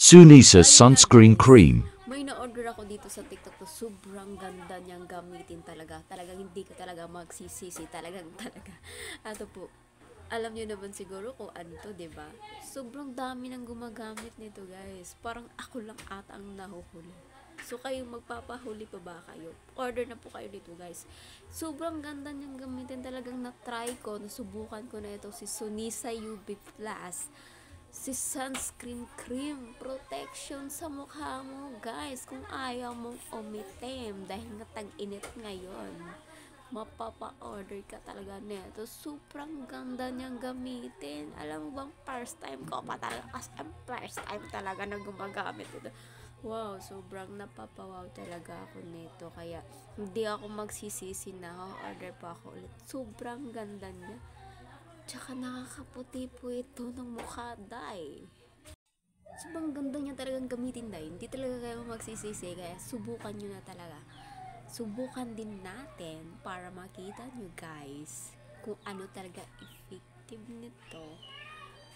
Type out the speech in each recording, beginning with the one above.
Sunisa Ayun nga Sunscreen guys, Cream. may na-order ako dito sa TikTok to. Sobrang ganda niyang gamitin talaga. Talagang hindi ka talaga magsisisi. Talagang talaga. Ato po, alam niyo naman siguro kung ano to, 'di ba? Sobrang dami nang gumagamit nito, guys. Parang ako lang ata ang nahuhuli. So, kayo magpapahuli pa ba kayo? Order na po kayo dito, guys. Sobrang ganda niyang gamitin. Talagang na-try ko, nasubukan ko na ito si Sunisa UV Plus. Si sunscreen cream, protection sa mukha mo, guys. Kung ayaw mong umitim dahil nga tag-init ngayon, mapapa-order ka talaga nito. Sobrang ganda niyang gamitin. Alam mo bang first time ko pa talaga, as in first time talaga na gumagamit ito. Wow, sobrang napapawaw talaga ako nito. Kaya hindi ako magsisisi na order pa ako ulit. Sobrang ganda niya. Tsaka nakakaputi po ito ng mukha, day. Sobrang ganda niya talagang gamitin, day. Hindi talaga kayo magsisisi, kaya subukan nyo na talaga. Subukan din natin para makita nyo, guys, kung ano talaga effective nito.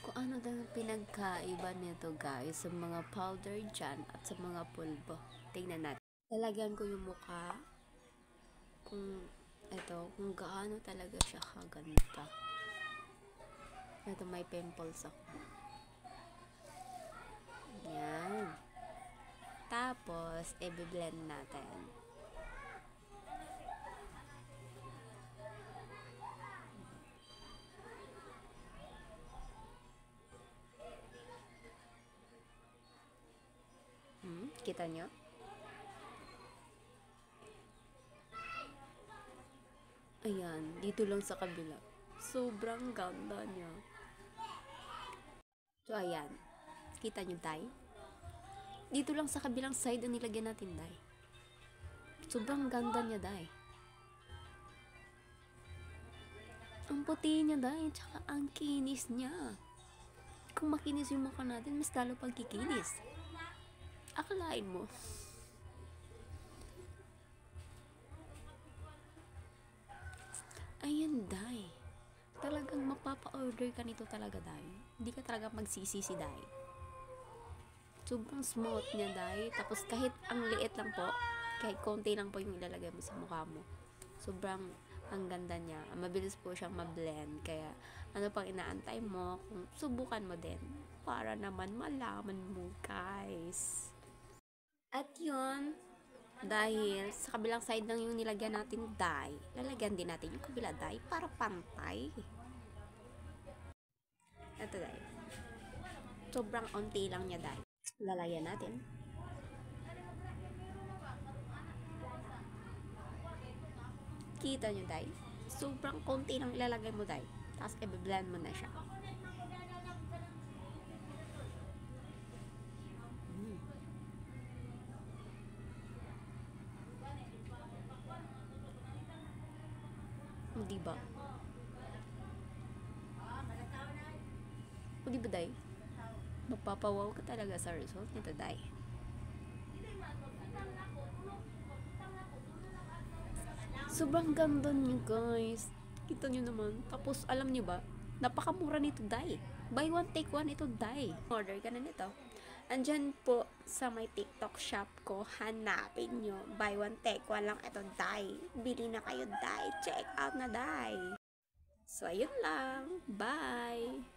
Kung ano talaga pinagkaiba nito, guys, sa mga powder dyan at sa mga pulbo. Tingnan natin. Lalagyan ko yung mukha kung gaano talaga siya kaganda. Ito, may pimples ako. Yan. Tapos, i-blend natin. Kita nyo? Ayan, dito lang sa kabila. Sobrang ganda niya. So, ayan. Kita nyo, day? Dito lang sa kabilang side ang nilagyan natin, day. Sobrang ganda niya, day. Ang puti niya, day. Tsaka ang kinis niya. Kung makinis yung mukha natin, mas lalo pang kikinis. Akalain mo. Ayan, day. Talagang mapapa-order ka nito talaga, day. Hindi ka talaga magsisisi, day. Sobrang smooth niya, day. Tapos kahit ang liit lang po, kahit konti lang po yung ilalagay mo sa mukha mo, sobrang ang ganda niya. Mabilis po siyang ma-blend. Kaya ano pang inaantay mo, kung subukan mo din para naman malaman mo, guys. At yun, dahil sa kabilang side lang yung nilagyan natin dye, lalagyan din natin yung kabila dye para pantay. Ito, dye. Sobrang onti lang niya, dye. Lalagyan natin. Kita nyo, dye? Sobrang konti lang ilalagay mo, dye. Tapos i-blend mo na siya. Diba? O diba, day? Magpapawaw ka talaga sa result nito, day. Sobrang ganda niyo, guys. Kita niyo naman. Tapos, alam niyo ba? Napakamura nito, day. Buy one, take one ito, day. Order ka na nito. Andyan po sa may TikTok shop ko. Hanapin nyo. Buy one, take one lang ito, day. Bili na kayo, day. Check out na, day. So, ayun lang. Bye!